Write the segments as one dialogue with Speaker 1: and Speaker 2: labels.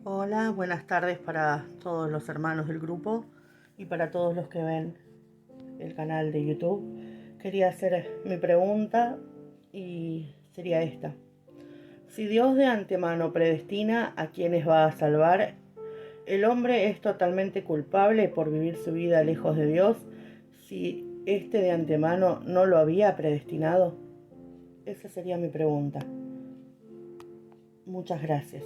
Speaker 1: Hola, buenas tardes para todos los hermanos del grupo y para todos los que ven el canal de YouTube. Quería hacer mi pregunta y sería esta. Si Dios de antemano predestina a quienes va a salvar, ¿el hombre es totalmente culpable por vivir su vida lejos de Dios si éste de antemano no lo había predestinado? Esa sería mi pregunta. Muchas gracias.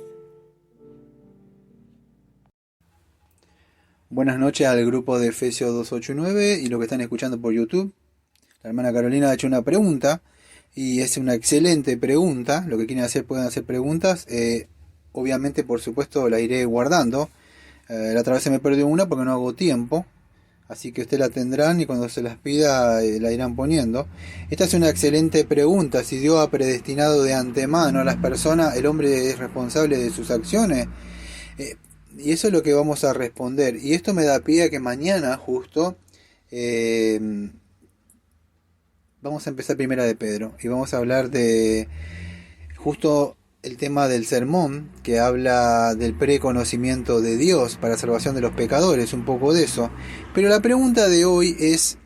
Speaker 2: Buenas noches al grupo de Efesios 289 y los que están escuchando por YouTube. La hermana Carolina ha hecho una pregunta y es una excelente pregunta. Lo que quieren hacer, pueden hacer preguntas. Obviamente, por supuesto, la iré guardando. La otra vez se me perdió una porque no hago tiempo. Así que ustedes la tendrán y cuando se las pida la irán poniendo. Esta es una excelente pregunta. Si Dios ha predestinado de antemano a las personas, ¿el hombre es responsable de sus acciones? Eh, y eso es lo que vamos a responder. Y esto me da pie a que mañana justo vamos a empezar Primera de Pedro. Y vamos a hablar de justo el tema del sermón, que habla del preconocimiento de Dios para salvación de los pecadores, un poco de eso. Pero la pregunta de hoy es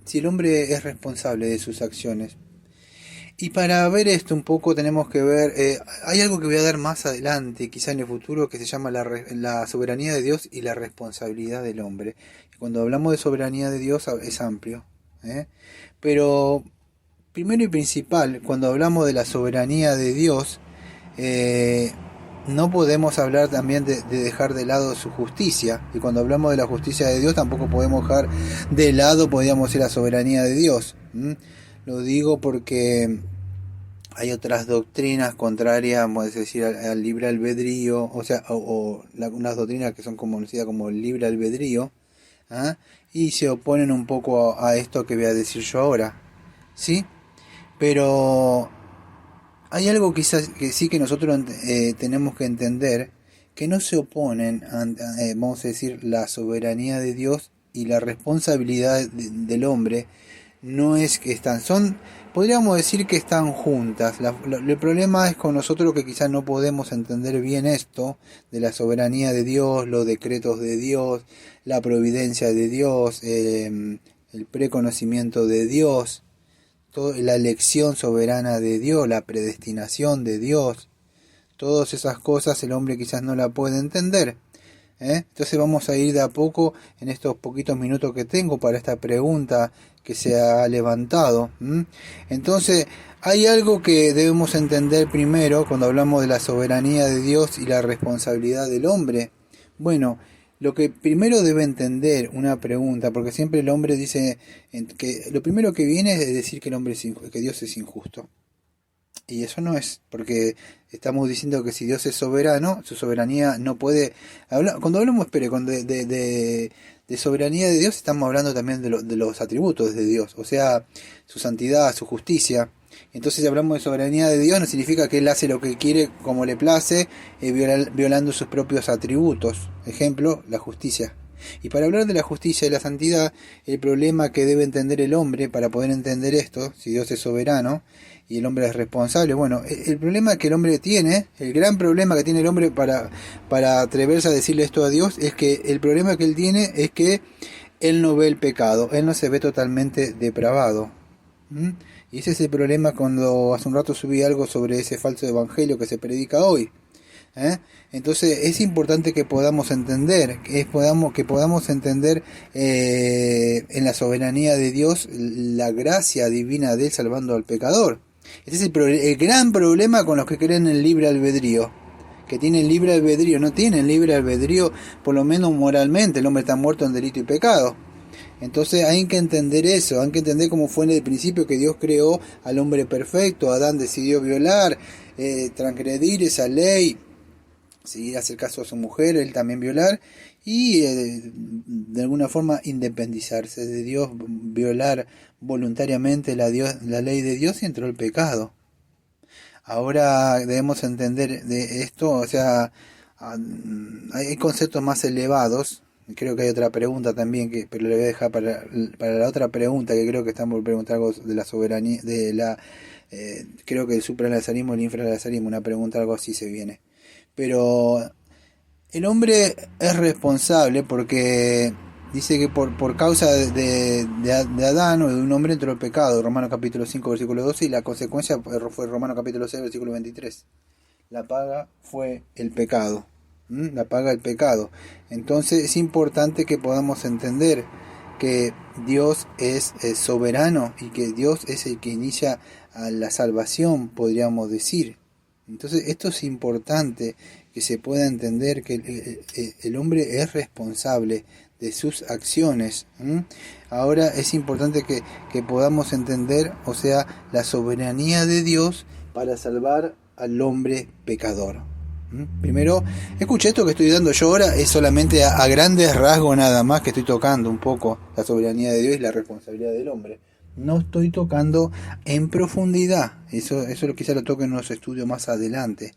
Speaker 2: si el hombre es responsable de sus acciones. Y para ver esto un poco tenemos que ver, hay algo que voy a dar más adelante, quizá en el futuro, que se llama la soberanía de Dios y la responsabilidad del hombre. Y cuando hablamos de soberanía de Dios es amplio. Pero primero y principal, cuando hablamos de la soberanía de Dios, eh, no podemos hablar también de dejar de lado su justicia. Y cuando hablamos de la justicia de Dios tampoco podemos dejar de lado, podríamos decir, la soberanía de Dios. Lo digo porque hay otras doctrinas contrarias, vamos a decir, al libre albedrío, o sea, unas doctrinas que son conocidas como el libre albedrío, ¿ah? Y se oponen un poco a esto que voy a decir yo ahora, ¿sí? Pero hay algo quizás que sí que nosotros tenemos que entender, que no se oponen, vamos a decir, la soberanía de Dios y la responsabilidad del hombre. No es que podríamos decir que están juntas. El problema es con nosotros que quizás no podemos entender bien esto de la soberanía de Dios, los decretos de Dios, la providencia de Dios, el preconocimiento de Dios, la elección soberana de Dios, la predestinación de Dios. Todas esas cosas el hombre quizás no la puede entender. Entonces vamos a ir de a poco en estos poquitos minutos que tengo para esta pregunta que se ha levantado. Entonces hay algo que debemos entender primero cuando hablamos de la soberanía de Dios y la responsabilidad del hombre. Bueno, lo que primero debe entender una pregunta, porque siempre el hombre dice que lo primero que viene es decir que el hombre que Dios es injusto. Y eso no es, porque estamos diciendo que si Dios es soberano, su soberanía no puede cuando hablamos, de soberanía de Dios, estamos hablando también de los atributos de Dios, o sea, su santidad, su justicia. Entonces, si hablamos de soberanía de Dios, no significa que Él hace lo que quiere, como le place, violando sus propios atributos. Ejemplo, la justicia. Y para hablar de la justicia y la santidad, el problema que debe entender el hombre para poder entender esto, si Dios es soberano y el hombre es responsable, bueno, el problema que el hombre tiene, el gran problema que tiene el hombre para atreverse a decirle esto a Dios, es que el problema que él tiene es que él no ve el pecado, él no se ve totalmente depravado. Y ese es el problema cuando hace un rato subí algo sobre ese falso evangelio que se predica hoy. Entonces es importante que podamos entender, que podamos entender en la soberanía de Dios la gracia divina de Él salvando al pecador. Ese es el gran problema con los que creen en el libre albedrío, que tienen libre albedrío, no tienen libre albedrío, por lo menos moralmente. El hombre está muerto en delito y pecado. Entonces hay que entender eso, hay que entender cómo fue en el principio que Dios creó al hombre perfecto. Adán decidió violar, transgredir esa ley, sí, hacer caso a su mujer, él también violar y de alguna forma independizarse de Dios, violar voluntariamente la ley de Dios y entró el pecado. Ahora debemos entender de esto, o sea, hay conceptos más elevados. Creo que hay otra pregunta también, pero le voy a dejar para la otra pregunta, que creo que estamos por preguntar algo de la soberanía, creo que el supranazarismo, el infranazarismo, una pregunta algo así se viene. Pero El hombre es responsable porque dice que por causa de Adán o de un hombre entró el pecado, Romanos capítulo 5 versículo 12, y la consecuencia fue Romanos capítulo 6 versículo 23. La paga fue el pecado. La paga el pecado. Entonces es importante que podamos entender que Dios es soberano y que Dios es el que inicia a la salvación, podríamos decir. Entonces esto es importante que se pueda entender que el hombre es responsable de sus acciones. Ahora es importante que podamos entender, o sea, la soberanía de Dios para salvar al hombre pecador. Primero, escucha, esto que estoy dando yo ahora es solamente a grandes rasgos nada más, que estoy tocando un poco la soberanía de Dios y la responsabilidad del hombre. No estoy tocando en profundidad, eso quizá lo toque en unos estudios más adelante,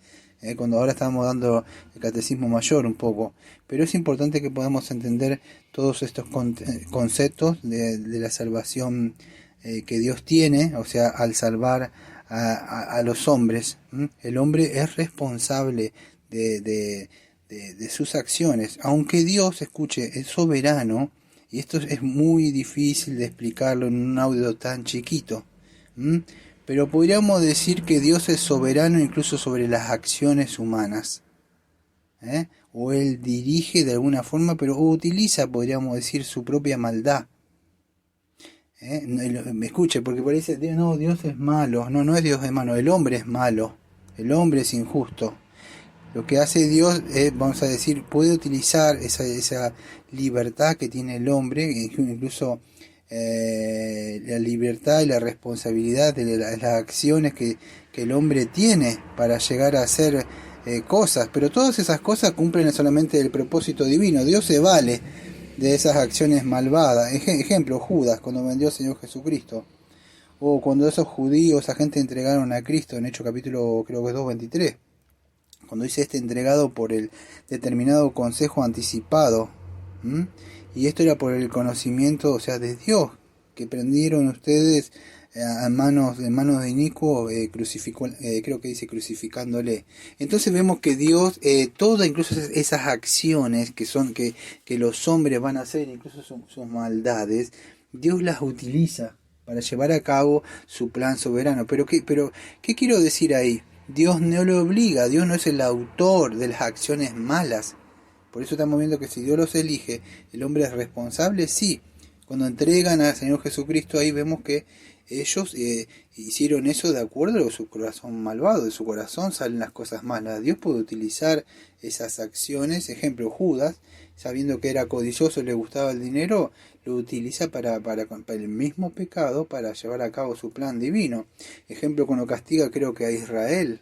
Speaker 2: cuando ahora estamos dando el catecismo mayor un poco, pero es importante que podamos entender todos estos conceptos de la salvación que Dios tiene, o sea, al salvar a los hombres. El hombre es responsable de sus acciones, aunque Dios, escuche, es soberano, y esto es muy difícil de explicarlo en un audio tan chiquito, pero podríamos decir que Dios es soberano incluso sobre las acciones humanas, o Él dirige de alguna forma, pero utiliza, podríamos decir, su propia maldad. Me escuche, porque por ahí dice, no, Dios es malo. No es Dios es malo, el hombre es malo, el hombre es injusto. Lo que hace Dios es, vamos a decir, puede utilizar esa libertad que tiene el hombre, incluso la libertad y la responsabilidad de las acciones que el hombre tiene para llegar a hacer cosas, pero todas esas cosas cumplen solamente el propósito divino. Dios se vale de esas acciones malvadas. Ejemplo, Judas, cuando vendió al Señor Jesucristo, o cuando esos judíos, esa gente entregaron a Cristo, en Hechos capítulo creo que es 2:23, cuando dice entregado por el determinado consejo anticipado, y esto era por el conocimiento, o sea, de Dios, que prendieron ustedes en manos de inicuo, creo que dice crucificándole. Entonces vemos que Dios, todas incluso esas acciones que los hombres van a hacer, incluso sus maldades, Dios las utiliza para llevar a cabo su plan soberano. Pero ¿qué quiero decir ahí? Dios no lo obliga, Dios no es el autor de las acciones malas. Por eso estamos viendo que si Dios los elige, el hombre es responsable, sí. Cuando entregan al Señor Jesucristo, ahí vemos que ellos hicieron eso de acuerdo a su corazón malvado, de su corazón salen las cosas malas. Dios puede utilizar esas acciones, ejemplo Judas, sabiendo que era codicioso, le gustaba el dinero, lo utiliza para el mismo pecado, para llevar a cabo su plan divino. Ejemplo, cuando castiga creo que a Israel,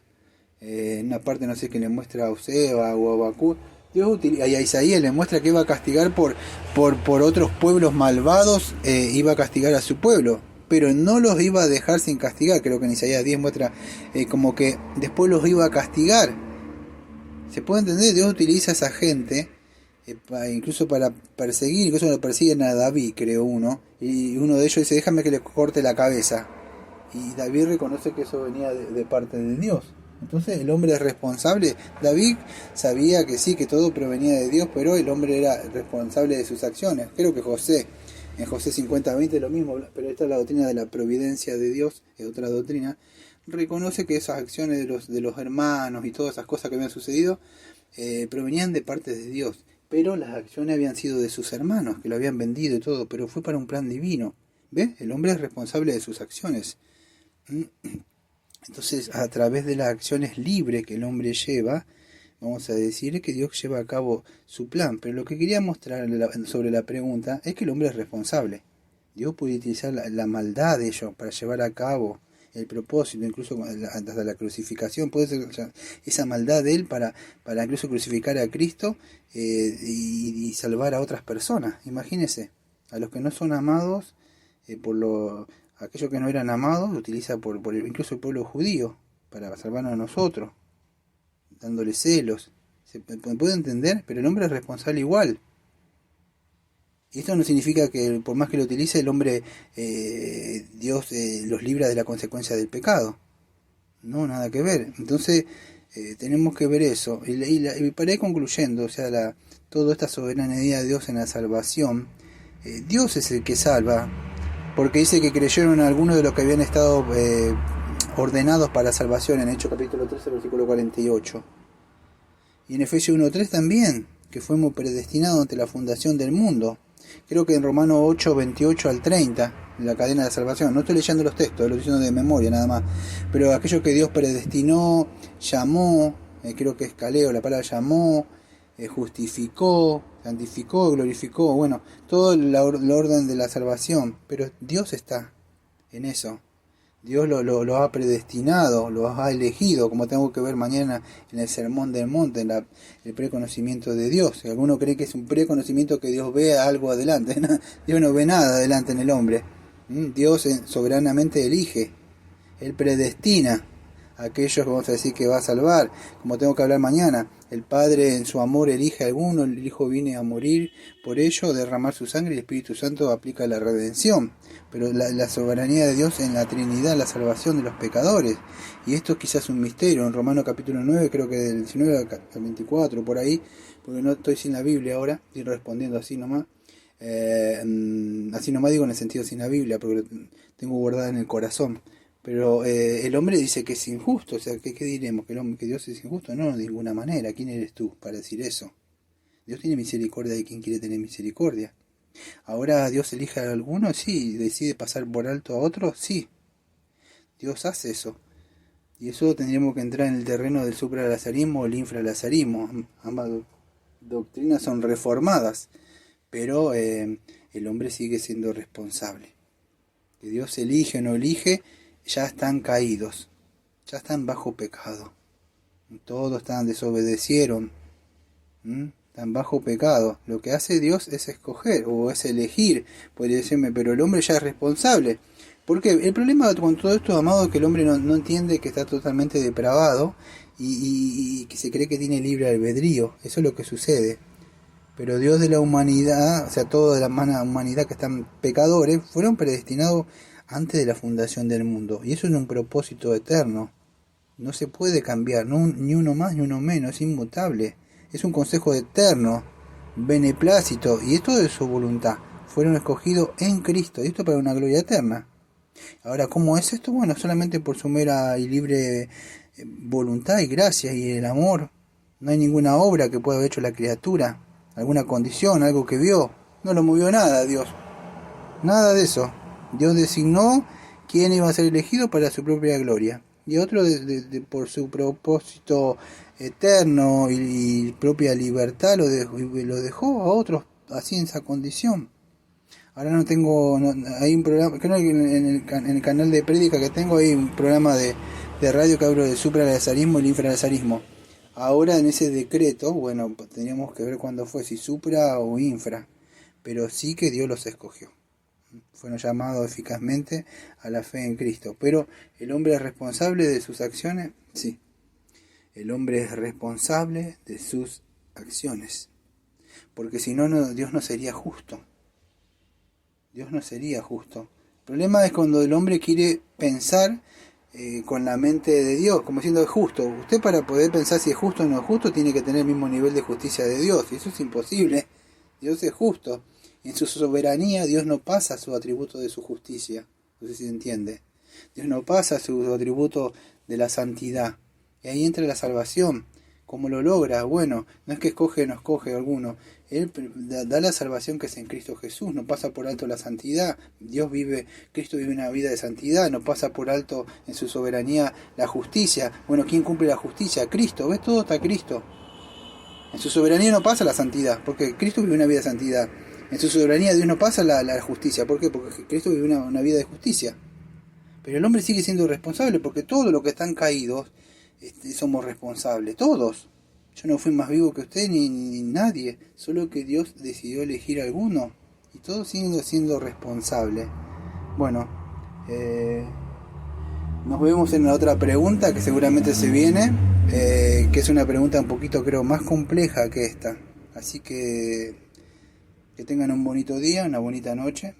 Speaker 2: en una parte no sé que le muestra a Osea o a Habacuc, Dios y a Isaías le muestra que iba a castigar por otros pueblos malvados, iba a castigar a su pueblo, pero no los iba a dejar sin castigar. Creo que en Isaías 10 muestra como que después los iba a castigar. Se puede entender, Dios utiliza a esa gente incluso para perseguir, incluso lo persiguen a David, creo uno, y uno de ellos dice, déjame que le corte la cabeza, y David reconoce que eso venía de parte de Dios. Entonces el hombre es responsable. David sabía que sí, que todo provenía de Dios, pero el hombre era responsable de sus acciones. Creo que José, en José 50:20 lo mismo, pero esta es la doctrina de la providencia de Dios, es otra doctrina. Reconoce que esas acciones de los hermanos y todas esas cosas que habían sucedido provenían de parte de Dios, pero las acciones habían sido de sus hermanos, que lo habían vendido y todo, pero fue para un plan divino. ¿Ves? El hombre es responsable de sus acciones. Entonces, a través de las acciones libres que el hombre lleva, vamos a decir que Dios lleva a cabo su plan. Pero lo que quería mostrar sobre la pregunta es que el hombre es responsable. Dios puede utilizar la maldad de ellos para llevar a cabo el propósito, incluso hasta la crucificación. Puede ser esa maldad de él para incluso crucificar a Cristo y salvar a otras personas. Imagínense, a los que no son amados, aquellos que no eran amados, lo utiliza incluso el pueblo judío para salvarnos a nosotros, dándole celos. Se puede entender, pero el hombre es responsable igual. Y esto no significa que por más que lo utilice el hombre, Dios los libra de la consecuencia del pecado. No, nada que ver. Entonces, Tenemos que ver eso. Y para ir concluyendo, o sea, toda esta soberanía de Dios en la salvación, Dios es el que salva, porque dice que creyeron algunos de los que habían estado ordenados para salvación en Hechos capítulo 13, versículo 48. Y en Efesios 1:3 también, que fuimos predestinados ante la fundación del mundo. Creo que en Romanos 8, 28 al 30, en la cadena de salvación. No estoy leyendo los textos, lo estoy diciendo de memoria nada más. Pero aquello que Dios predestinó, llamó, creo que es caleo, la palabra llamó, justificó, santificó, glorificó, bueno, todo el orden de la salvación. Pero Dios está en eso. Dios lo ha predestinado, lo ha elegido, como tengo que ver mañana en el Sermón del Monte, en el preconocimiento de Dios. Alguno cree que es un preconocimiento que Dios ve algo adelante. Dios no ve nada adelante en el hombre. Dios soberanamente elige, Él predestina a aquellos que vamos a decir que va a salvar, como tengo que hablar mañana. El Padre en su amor elige a alguno, el Hijo viene a morir por ello, derramar su sangre, y el Espíritu Santo aplica la redención. Pero la soberanía de Dios en la Trinidad, la salvación de los pecadores. Y esto es quizás un misterio. En Romanos capítulo 9, creo que del 19 al 24, por ahí, porque no estoy sin la Biblia ahora, estoy respondiendo así nomás. Así nomás digo en el sentido sin la Biblia, porque lo tengo guardada en el corazón. Pero el hombre dice que es injusto. O sea, ¿qué diremos? ¿Que Dios es injusto? No, de ninguna manera. ¿Quién eres tú para decir eso? Dios tiene misericordia de quien quiere tener misericordia. Ahora Dios elige a algunos, sí. Decide pasar por alto a otros, sí. Dios hace eso. Y eso tendríamos que entrar en el terreno del supralazarismo o el infralazarismo. Ambas doctrinas son reformadas, pero el hombre sigue siendo responsable. Que Dios elige o no elige, ya están caídos, ya están bajo pecado. Todos desobedecieron. Están bajo pecado. Lo que hace Dios es escoger o es elegir, podría decirme, pero el hombre ya es responsable. Porque el problema con todo esto, amado, es que el hombre no entiende que está totalmente depravado y que se cree que tiene libre albedrío. Eso es lo que sucede. Pero Dios de la humanidad, o sea, toda la humanidad que están pecadores, fueron predestinados antes de la fundación del mundo. Y eso es un propósito eterno. No se puede cambiar, ni uno más ni uno menos, es inmutable. Es un consejo eterno, beneplácito, y esto de su voluntad. Fueron escogidos en Cristo, y esto para una gloria eterna. Ahora, ¿cómo es esto? Bueno, solamente por su mera y libre voluntad y gracia y el amor. No hay ninguna obra que pueda haber hecho la criatura, alguna condición, algo que vio. No lo movió nada Dios. Nada de eso. Dios designó quién iba a ser elegido para su propia gloria. Y otro por su propósito eterno y propia libertad lo dejó a otros así en esa condición. Ahora hay un programa, creo que en el canal de prédica que tengo hay un programa de radio que hablo del supralazarismo y el infralazarismo. Ahora en ese decreto, bueno, teníamos que ver cuándo fue, si supra o infra, pero sí que Dios los escogió. Fueron llamados eficazmente a la fe en Cristo. Pero ¿el hombre es responsable de sus acciones? Sí. El hombre es responsable de sus acciones. Porque si no, Dios no sería justo. Dios no sería justo. El problema es cuando el hombre quiere pensar con la mente de Dios, como siendo justo. Usted, para poder pensar si es justo o no es justo, tiene que tener el mismo nivel de justicia de Dios. Y eso es imposible. Dios es justo. En su soberanía Dios no pasa su atributo de su justicia. No sé si se entiende. Dios no pasa su atributo de la santidad. Y ahí entra la salvación. ¿Cómo lo logra? Bueno, no es que escoge o no escoge alguno. Él da la salvación que es en Cristo Jesús. No pasa por alto la santidad. Cristo vive una vida de santidad. No pasa por alto en su soberanía la justicia. Bueno, ¿quién cumple la justicia? Cristo. ¿Ves? Todo está Cristo. En su soberanía no pasa la santidad, porque Cristo vive una vida de santidad. En su soberanía Dios no pasa la justicia. ¿Por qué? Porque Cristo vive una vida de justicia. Pero el hombre sigue siendo responsable, porque todos los que están caídos somos responsables. Todos. Yo no fui más vivo que usted ni nadie. Solo que Dios decidió elegir a alguno. Y todos siguen siendo responsables. Bueno, nos vemos en la otra pregunta que seguramente se viene. Que es una pregunta un poquito, creo, más compleja que esta. Así que tengan un bonito día, una bonita noche.